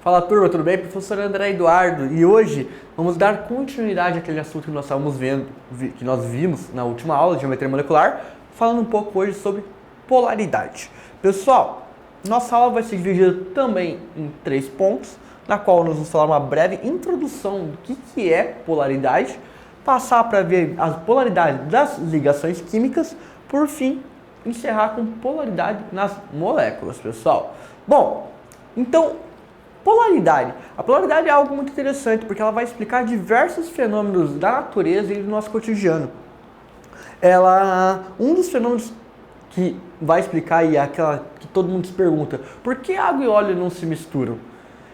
Fala turma, tudo bem? Professor André Eduardo, e hoje vamos dar continuidade àquele assunto que nós estávamos vendo, que nós vimos na última aula de geometria molecular, falando um pouco hoje sobre polaridade. Pessoal, nossa aula vai ser dividida também em 3 pontos, na qual nós vamos falar uma breve introdução do que é polaridade, passar para ver as polaridades das ligações químicas, por fim, encerrar com polaridade nas moléculas, pessoal. Bom, então, polaridade. A polaridade é algo muito interessante, porque ela vai explicar diversos fenômenos da natureza e do nosso cotidiano. Um dos fenômenos que vai explicar e é aquela que todo mundo se pergunta, por que água e óleo não se misturam?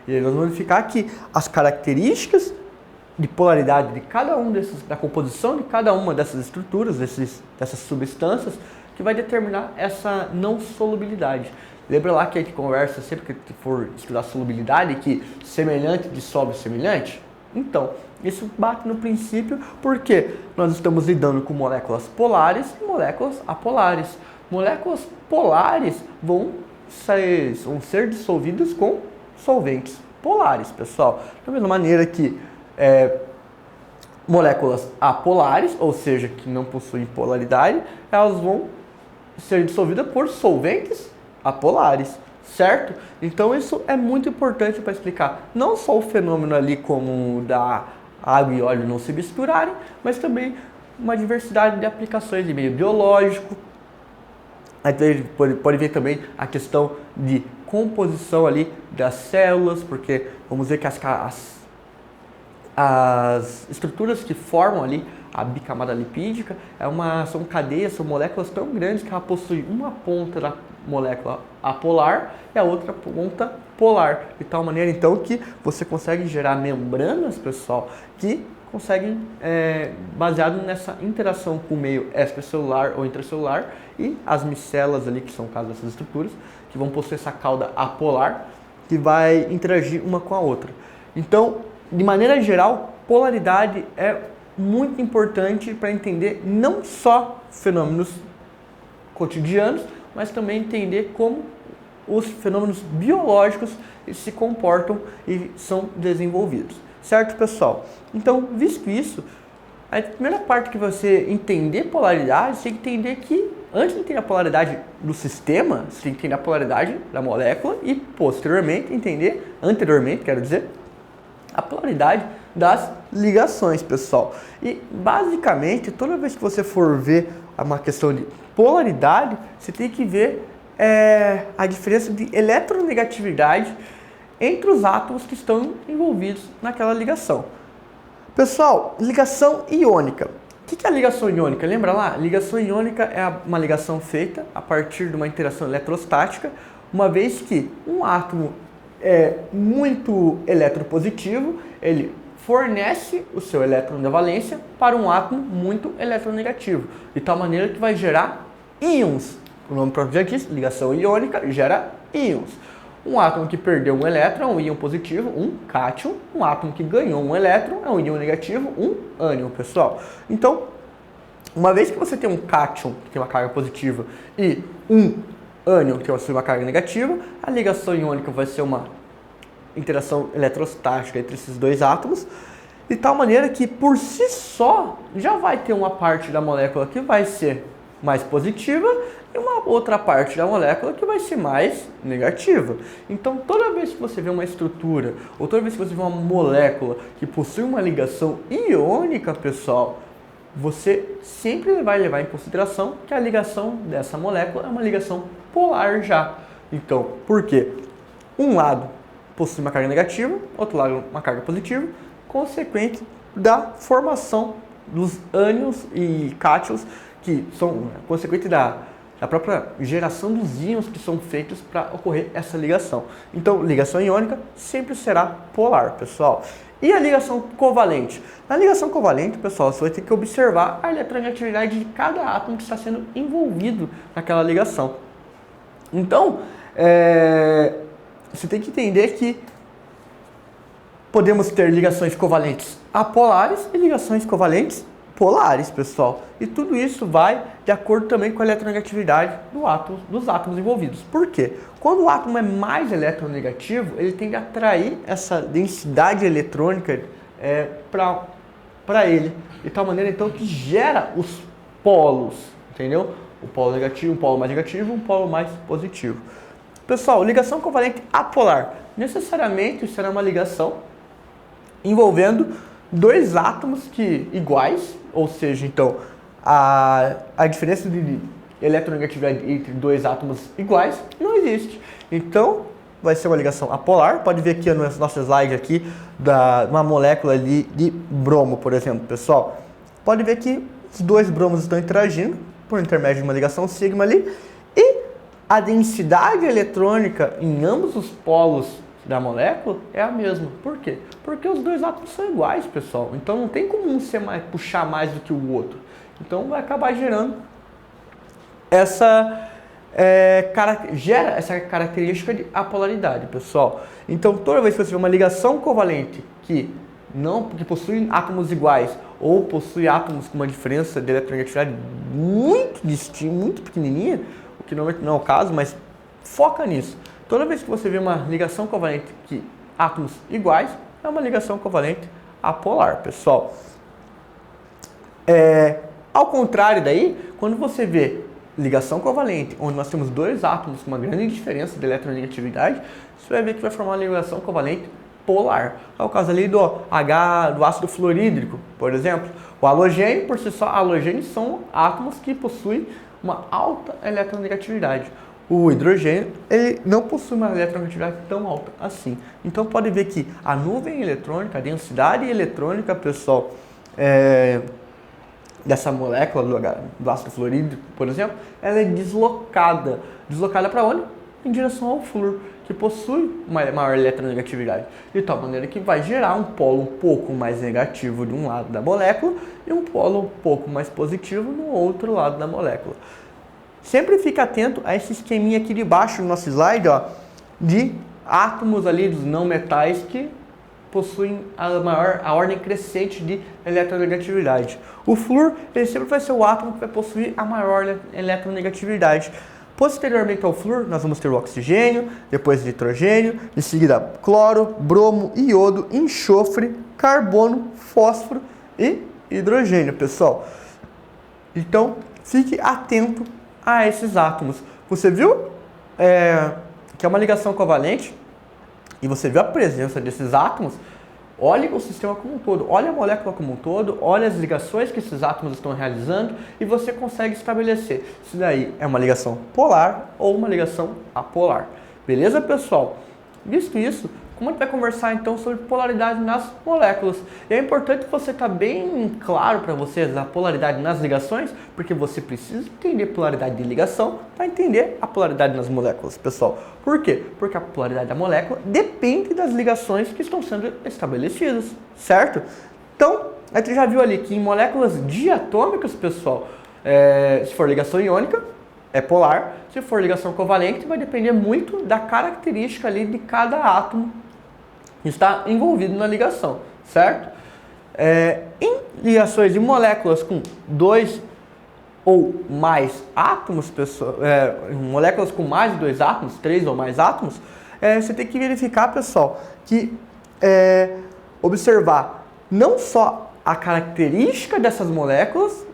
E aí nós vamos verificar aqui as características de polaridade de cada um desses, da composição de cada uma dessas estruturas, dessas substâncias, que vai determinar essa não solubilidade. Lembra lá que a gente conversa sempre que for estudar solubilidade, que semelhante dissolve semelhante? Então, isso bate no princípio porque nós estamos lidando com moléculas polares e moléculas apolares. Moléculas polares vão ser dissolvidas com solventes polares, pessoal. Da mesma maneira que moléculas apolares, ou seja, que não possuem polaridade, elas vão ser dissolvidas por solventes apolares, certo? Então isso é muito importante para explicar não só o fenômeno ali como da água e óleo não se misturarem, mas também uma diversidade de aplicações de meio biológico. Aí pode ver também a questão de composição ali das células, porque vamos ver que as estruturas que formam ali a bicamada lipídica são cadeias, são moléculas tão grandes que ela possui uma ponta da molécula apolar e a outra ponta polar, de tal maneira então que você consegue gerar membranas, pessoal, que conseguem, baseado nessa interação com o meio extracelular ou intracelular e as micelas ali, que são o caso dessas estruturas, que vão possuir essa cauda apolar, que vai interagir uma com a outra. Então, de maneira geral, polaridade é muito importante para entender não só fenômenos cotidianos, mas também entender como os fenômenos biológicos se comportam e são desenvolvidos. Certo, pessoal? Então, visto isso, a primeira parte que você entender polaridade, você tem que entender que, antes de entender a polaridade do sistema, você tem que entender a polaridade da molécula e, anteriormente, a polaridade das ligações, pessoal. E, basicamente, toda vez que você for ver uma questão de polaridade, você tem que ver a diferença de eletronegatividade entre os átomos que estão envolvidos naquela ligação. Pessoal, ligação iônica. O que é a ligação iônica? Lembra lá? Ligação iônica é uma ligação feita a partir de uma interação eletrostática, uma vez que um átomo é muito eletropositivo, ele fornece o seu elétron da valência para um átomo muito eletronegativo, de tal maneira que vai gerar íons. O nome próprio já diz, ligação iônica gera íons. Um átomo que perdeu um elétron é um íon positivo, um cátion. Um átomo que ganhou um elétron é um íon negativo, um ânion, pessoal. Então, uma vez que você tem um cátion, que tem uma carga positiva, e um ânion, que tem uma carga negativa, a ligação iônica vai ser uma interação eletrostática entre esses dois átomos, de tal maneira que, por si só, já vai ter uma parte da molécula que vai ser mais positiva e uma outra parte da molécula que vai ser mais negativa. Então, toda vez que você vê uma estrutura, ou toda vez que você vê uma molécula que possui uma ligação iônica, pessoal, você sempre vai levar em consideração que a ligação dessa molécula é uma ligação polar já. Então, por quê? Um lado possui uma carga negativa, outro lado uma carga positiva, consequente da formação dos ânions e cátions, que são consequente da própria geração dos íons que são feitos para ocorrer essa ligação. Então, ligação iônica sempre será polar, pessoal. E a ligação covalente? Na ligação covalente, pessoal, você vai ter que observar a eletronegatividade de cada átomo que está sendo envolvido naquela ligação. Então, você tem que entender que podemos ter ligações covalentes apolares e ligações covalentes polares, pessoal. E tudo isso vai de acordo também com a eletronegatividade dos átomos envolvidos. Por quê? Quando o átomo é mais eletronegativo, ele tende a atrair essa densidade eletrônica para ele, de tal maneira então que gera os polos, entendeu? O polo negativo, um polo mais negativo, um polo mais positivo. Pessoal, ligação covalente apolar necessariamente será uma ligação envolvendo dois átomos iguais, ou seja, então a diferença de eletronegatividade entre dois átomos iguais não existe. Então vai ser uma ligação apolar. Pode ver aqui no nosso slide aqui uma molécula ali de bromo, por exemplo, pessoal. Pode ver que os dois bromos estão interagindo por intermédio de uma ligação sigma ali, e a densidade eletrônica em ambos os polos da molécula é a mesma. Por quê? Porque os dois átomos são iguais, pessoal. Então não tem como um puxar mais do que o outro. Então vai acabar gerando gera essa característica de apolaridade, pessoal. Então toda vez que você vê uma ligação covalente que possui átomos iguais ou possui átomos com uma diferença de eletronegatividade muito pequenininha, o que normalmente não é o caso, mas foca nisso. Toda vez que você vê uma ligação covalente que átomos iguais, é uma ligação covalente apolar, pessoal. Ao contrário daí, quando você vê ligação covalente, onde nós temos dois átomos com uma grande diferença de eletronegatividade, você vai ver que vai formar uma ligação covalente polar. É o caso ali do ácido fluorídrico, por exemplo. O halogênio, por si só, halogênios são átomos que possuem uma alta eletronegatividade. O hidrogênio, ele não possui uma eletronegatividade tão alta assim. Então pode ver que a nuvem eletrônica, a densidade eletrônica, pessoal, dessa molécula do ácido fluorídrico, por exemplo, ela é deslocada. Deslocada para onde? Em direção ao flúor, que possui uma maior eletronegatividade, de tal maneira que vai gerar um polo um pouco mais negativo de um lado da molécula e um polo um pouco mais positivo no outro lado da molécula. Sempre fica atento a esse esqueminha aqui de baixo no nosso slide, ó, de átomos ali dos não metais que possuem a ordem crescente de eletronegatividade. O flúor, ele sempre vai ser o átomo que vai possuir a maior eletronegatividade. Posteriormente ao flúor, nós vamos ter o oxigênio, depois o nitrogênio, em seguida cloro, bromo, iodo, enxofre, carbono, fósforo e hidrogênio, pessoal. Então, fique atento a esses átomos. Você viu que é uma ligação covalente e você viu a presença desses átomos? Olhe o sistema como um todo, olhe a molécula como um todo, olhe as ligações que esses átomos estão realizando e você consegue estabelecer se daí é uma ligação polar ou uma ligação apolar. Beleza, pessoal? Visto isso, como a gente vai conversar então sobre polaridade nas moléculas? E é importante que você tenha bem claro para vocês a polaridade nas ligações, porque você precisa entender polaridade de ligação para entender a polaridade nas moléculas, pessoal. Por quê? Porque a polaridade da molécula depende das ligações que estão sendo estabelecidas, certo? Então, a gente já viu ali que em moléculas diatômicas, pessoal, se for ligação iônica, é polar. Se for ligação covalente, vai depender muito da característica ali de cada átomo que está envolvido na ligação, certo? Em ligações de moléculas com dois ou mais átomos, pessoal, moléculas com mais de dois átomos, 3 ou mais átomos, você tem que verificar, pessoal, que observar não só a característica dessas moléculas,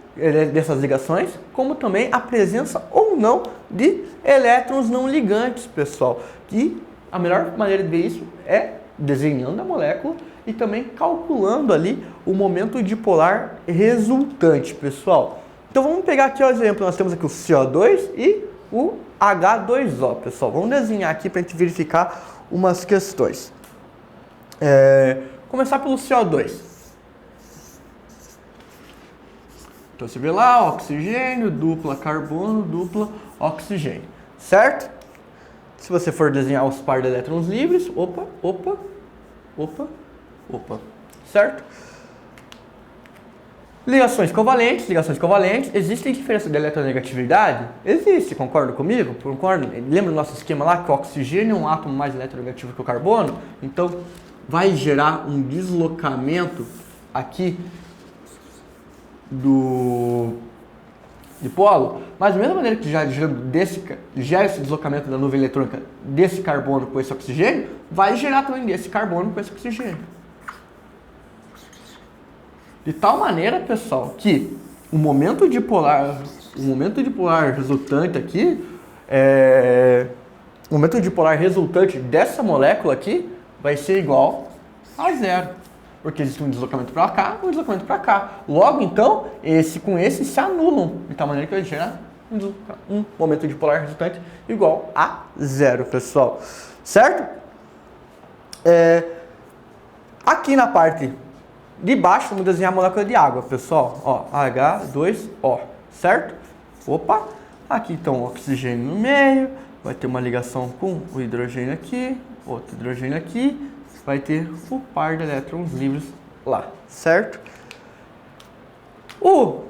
dessas ligações, como também a presença ou não de elétrons não ligantes, pessoal. E a melhor maneira de ver isso é desenhando a molécula e também calculando ali o momento dipolar resultante, pessoal. Então vamos pegar aqui o exemplo, nós temos aqui o CO2 e o H2O, pessoal. Vamos desenhar aqui para a gente verificar umas questões. Começar pelo CO2. Então você vê lá, oxigênio, dupla carbono, dupla oxigênio, certo? Se você for desenhar os pares de elétrons livres, opa, certo? Ligações covalentes, existem diferença de eletronegatividade? Existe, concorda comigo? Concorda? Lembra do nosso esquema lá que o oxigênio é um átomo mais eletronegativo que o carbono? Então vai gerar um deslocamento aqui do dipolo, mas da mesma maneira que gera esse deslocamento da nuvem eletrônica desse carbono com esse oxigênio, vai gerar também desse carbono com esse oxigênio. De tal maneira, pessoal, que o momento dipolar resultante aqui, o momento dipolar resultante dessa molécula aqui vai ser igual a zero. Porque existe um deslocamento para cá e um deslocamento para cá. Logo, então, esse com esse se anulam. De tal maneira que vai gerar um momento dipolar resultante igual a zero, pessoal. Certo? Aqui na parte de baixo, vamos desenhar a molécula de água, pessoal. Ó, H2O, certo? Opa! Aqui, então, oxigênio no meio. Vai ter uma ligação com o hidrogênio aqui, outro hidrogênio aqui. Vai ter o par de elétrons livres lá, certo? O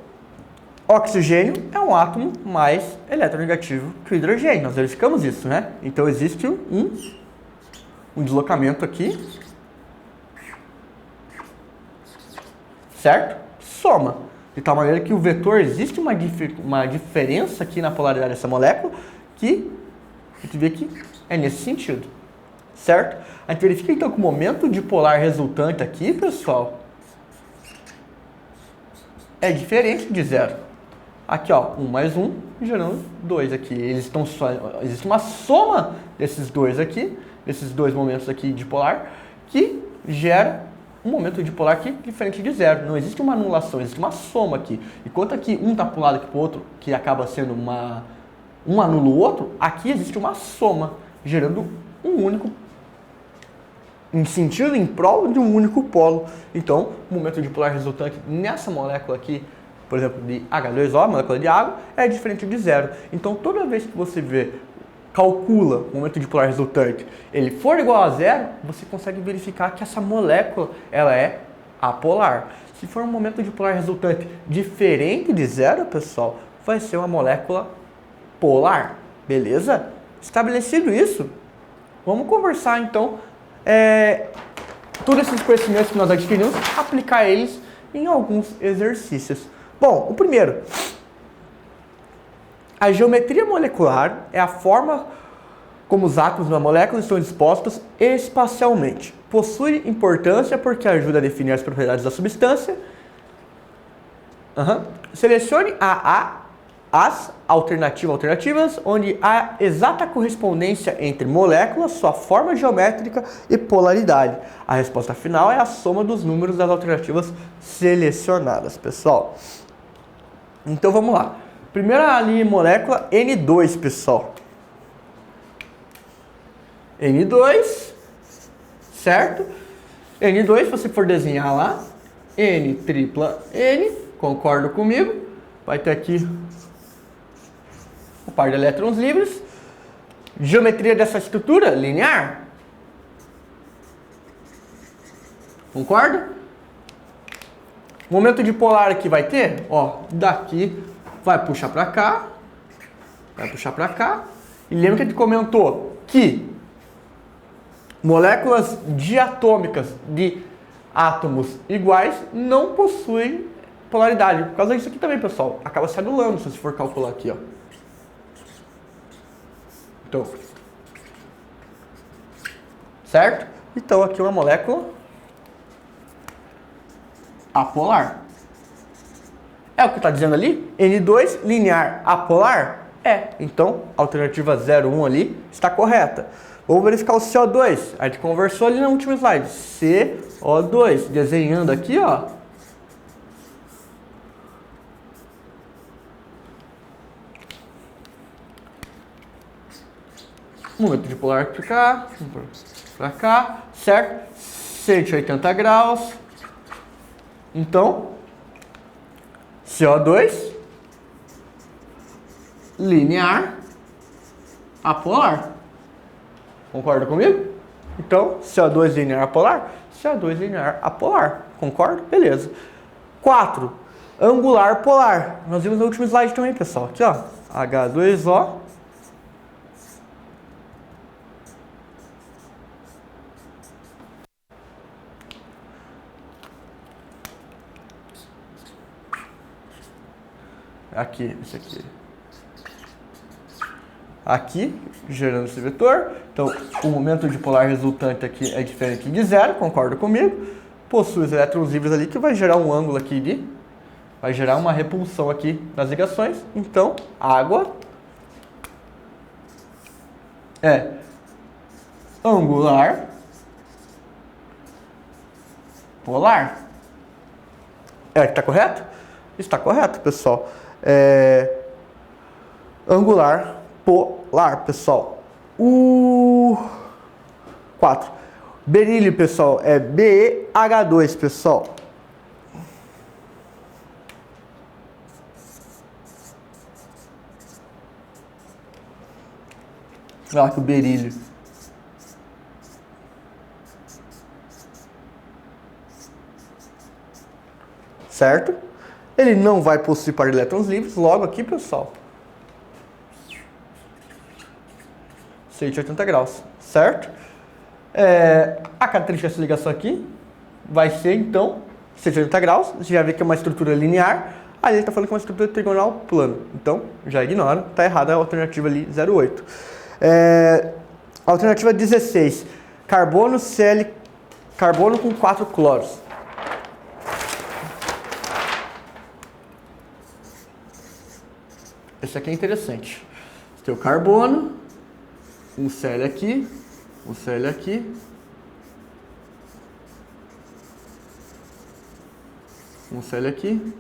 oxigênio é um átomo mais eletronegativo que o hidrogênio. Nós verificamos isso, né? Então existe um deslocamento aqui, certo? Soma. De tal maneira que o vetor, existe uma diferença aqui na polaridade dessa molécula que a gente vê que é nesse sentido. Certo? A gente verifica então que o momento dipolar resultante aqui, pessoal, é diferente de zero. Aqui, ó, 1 mais 1 gerando 2 aqui. Existe uma soma desses dois aqui, desses dois momentos aqui dipolar, que gera um momento dipolar aqui diferente de zero. Não existe uma anulação, existe uma soma aqui. Enquanto aqui um está para um lado aqui para o outro, que acaba sendo um anula o outro, aqui existe uma soma, gerando um único em sentido em prol de um único polo. Então, o momento dipolar resultante nessa molécula aqui, por exemplo, de H2O, molécula de água, é diferente de zero. Então, toda vez que você calcula o momento dipolar resultante, ele for igual a zero, você consegue verificar que essa molécula ela é apolar. Se for um momento dipolar resultante diferente de zero, pessoal, vai ser uma molécula polar. Beleza? Estabelecido isso, vamos conversar então todos esses conhecimentos que nós adquirimos, aplicar eles em alguns exercícios. Bom, o primeiro, a geometria molecular é a forma como os átomos da molécula estão dispostos espacialmente. Possui importância porque ajuda a definir as propriedades da substância. Selecione as alternativas, onde há exata correspondência entre moléculas, sua forma geométrica e polaridade. A resposta final é a soma dos números das alternativas selecionadas, pessoal. Então vamos lá. Primeira ali molécula N2, pessoal. N2, certo? N2, se você for desenhar lá, N tripla N, concorda comigo? Vai ter aqui o par de elétrons livres. Geometria dessa estrutura, linear. Concorda? Momento dipolar que vai ter, ó, daqui vai puxar para cá, vai puxar para cá. E lembra que a gente comentou que moléculas diatômicas de átomos iguais não possuem polaridade. Por causa disso aqui também, pessoal, acaba se anulando se você for calcular aqui, ó. Então, certo? Então aqui uma molécula apolar. É o que está dizendo ali? N2 linear apolar? É. Então, a alternativa 01 ali está correta. Vamos verificar o CO2. A gente conversou ali no último slide. CO2. Desenhando aqui, ó. Momento dipolar para cá, certo? 180 graus. Então, CO2 linear apolar. Concorda comigo? Então, CO2 linear apolar, CO2 linear apolar. Concorda? Beleza. 4. Angular polar. Nós vimos no último slide também, pessoal. Aqui, ó. H2O. aqui, esse aqui. Aqui, gerando esse vetor. Então, o momento dipolar resultante aqui é diferente de zero, concorda comigo? Possui os elétrons livres ali, que vai gerar um ângulo aqui vai gerar uma repulsão aqui nas ligações. Então, água é angular polar. Está correto? Está correto, pessoal. Angular polar, pessoal. O 4. Berílio, pessoal, é BeH2, pessoal. Olha lá que o berílio. Certo? Ele não vai possuir par de elétrons livres, logo aqui, pessoal, 180 graus, certo? A característica dessa ligação aqui vai ser, então, 180 graus. Você já vê que é uma estrutura linear. Ali ele está falando que é uma estrutura trigonal plana. Então, já ignora, está errada a alternativa ali, 0,8. Alternativa 16. Carbono, carbono com 4 cloros. Esse aqui é interessante. Você tem o carbono, um Cl aqui, um Cl aqui, um Cl aqui,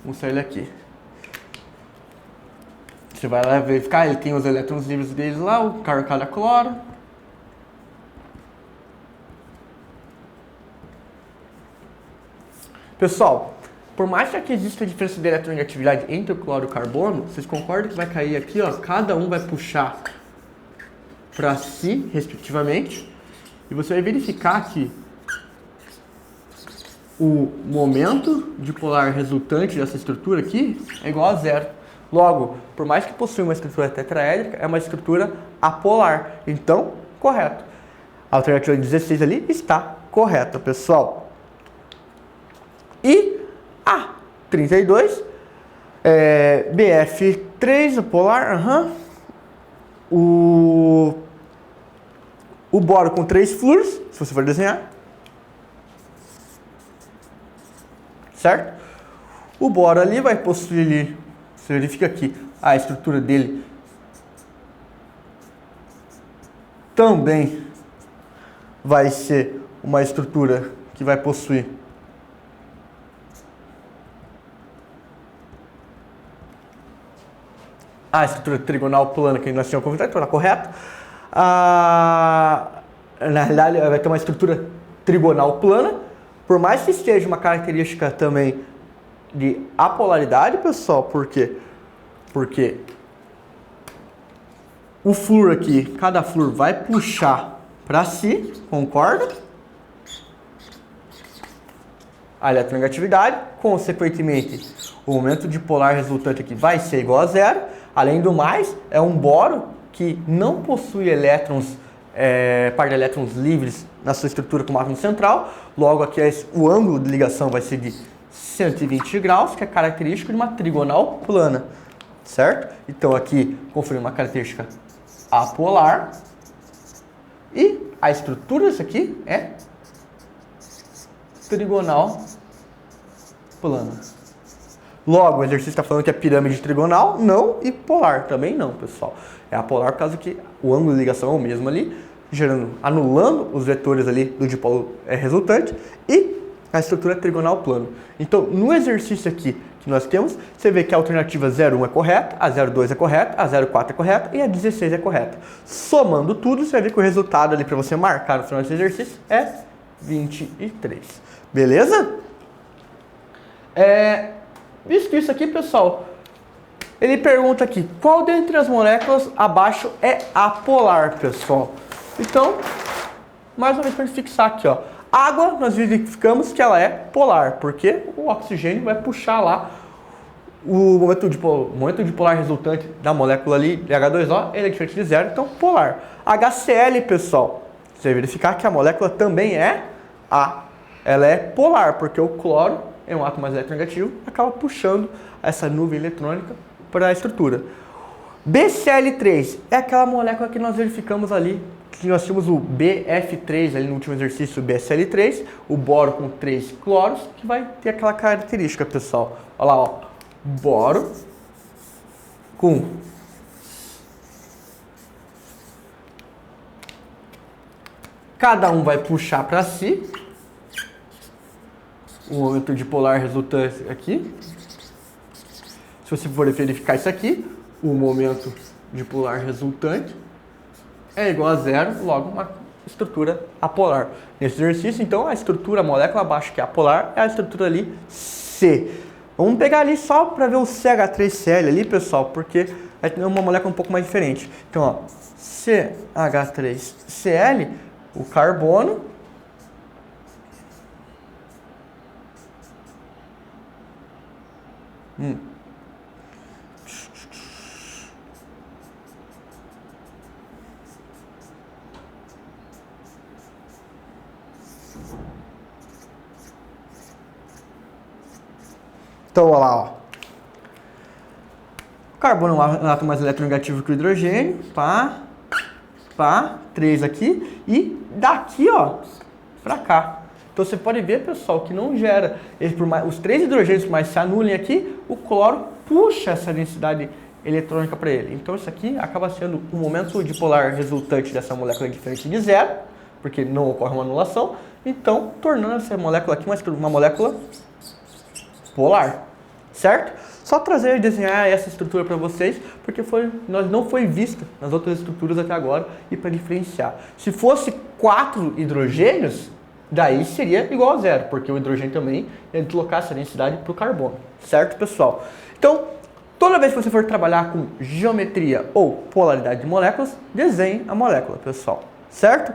um Cl aqui. Você vai lá verificar, ele tem os elétrons livres deles lá, o cada cloro. Pessoal, por mais que aqui exista a diferença de eletronegatividade entre o cloro e o carbono, vocês concordam que vai cair aqui, ó, cada um vai puxar para si, respectivamente, e você vai verificar que o momento dipolar resultante dessa estrutura aqui é igual a zero. Logo, por mais que possua uma estrutura tetraédrica, é uma estrutura apolar. Então, correto. A alternativa 16 ali está correta, pessoal. E a 32, BF3, polar, o boro com 3 fluoros, se você for desenhar. Certo? O boro ali vai possuir ali, você verifica aqui, a estrutura dele também vai ser uma estrutura que vai possuir a estrutura trigonal plana que nós tínhamos convidado, então, correto? Na realidade, vai ter uma estrutura trigonal plana, por mais que esteja uma característica também de apolaridade, pessoal. Por quê? Porque o flúor aqui, cada flúor vai puxar para si, concorda? A eletronegatividade, consequentemente, o momento dipolar resultante aqui vai ser igual a zero. Além do mais, é um boro que não possui elétrons, par de elétrons livres na sua estrutura com átomo central. Logo, aqui o ângulo de ligação vai ser de 120 graus, que é característico de uma trigonal plana, certo? Então, aqui confere uma característica apolar. E a estrutura disso aqui é trigonal plana. Logo, o exercício está falando que é pirâmide trigonal, não, e polar também não, pessoal. É apolar por causa que o ângulo de ligação é o mesmo ali, anulando os vetores ali do dipolo resultante, e a estrutura trigonal plano. Então, no exercício aqui que nós temos, você vê que a alternativa 01 é correta, a 02 é correta, a 04 é correta e a 16 é correta. Somando tudo, você vai ver que o resultado ali para você marcar no final desse exercício é 23. Beleza? Visto isso aqui, pessoal, ele pergunta aqui, qual dentre as moléculas abaixo é apolar, pessoal? Então, mais uma vez para a gente fixar aqui, ó. Água, nós verificamos que ela é polar, porque o oxigênio vai puxar lá o momento dipolar resultante da molécula ali, de H2O, ele é diferente de zero, então polar. HCl, pessoal, você vai verificar que a molécula também ela é polar, porque o cloro é um átomo mais eletronegativo, acaba puxando essa nuvem eletrônica para a estrutura. BCl3 é aquela molécula que nós verificamos ali, que nós tínhamos o BF3 ali no último exercício, o BCl3, o boro com 3 cloros, que vai ter aquela característica, pessoal. Olha lá, ó, boro com cada um vai puxar para si o momento dipolar resultante aqui. Se você for verificar isso aqui, o momento dipolar resultante é igual a zero, logo uma estrutura apolar. Nesse exercício, então, a estrutura, a molécula abaixo que é apolar, é a estrutura ali C. Vamos pegar ali só para ver o CH3Cl ali, pessoal, porque é uma molécula um pouco mais diferente. Então, ó, CH3Cl, o carbono, Então, olha lá, ó. O carbono é um átomo mais eletronegativo que o hidrogênio, pá, 3 aqui, e daqui, ó, pra cá. Então você pode ver, pessoal, que não gera, os 3 hidrogênios mais se anulem aqui, o cloro puxa essa densidade eletrônica para ele. Então isso aqui acaba sendo um momento dipolar resultante dessa molécula diferente de zero, porque não ocorre uma anulação, então tornando essa molécula aqui uma molécula polar, certo? Só trazer e desenhar essa estrutura para vocês, porque não foi vista nas outras estruturas até agora, e para diferenciar. Se fosse 4 hidrogênios, daí seria igual a zero, porque o hidrogênio também ia deslocar essa densidade para o carbono, certo, pessoal? Então, toda vez que você for trabalhar com geometria ou polaridade de moléculas, desenhe a molécula, pessoal, certo?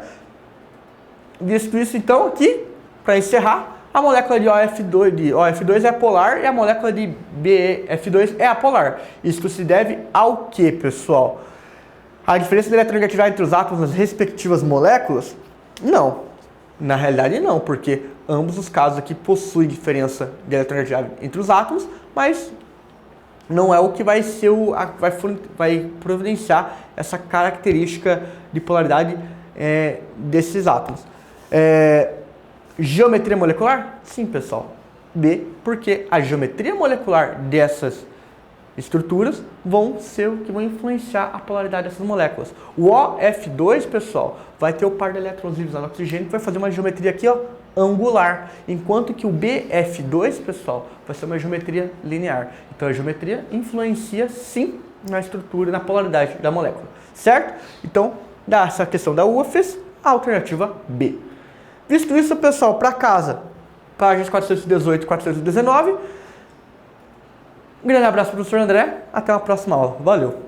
Visto isso, então, aqui, para encerrar, a molécula de OF2 é apolar e a molécula de BF2 é apolar. Isso se deve ao que, pessoal? A diferença de eletronegatividade entre os átomos nas respectivas moléculas? Não. Na realidade, não, porque ambos os casos aqui possuem diferença de eletronegatividade entre os átomos, mas não é o que vai ser vai providenciar essa característica de polaridade desses átomos. Geometria molecular? Sim, pessoal. B, porque a geometria molecular dessas estruturas vão ser o que vão influenciar a polaridade dessas moléculas. O OF2, pessoal, vai ter o par de elétrons livres no oxigênio, que vai fazer uma geometria aqui, ó, angular, enquanto que o BF2, pessoal, vai ser uma geometria linear. Então a geometria influencia sim na estrutura, na polaridade da molécula, certo? Então, dessa questão da UFES, a alternativa B. Visto isso, pessoal, para casa, páginas 418 e 419. Um grande abraço, professor André. Até a próxima aula. Valeu!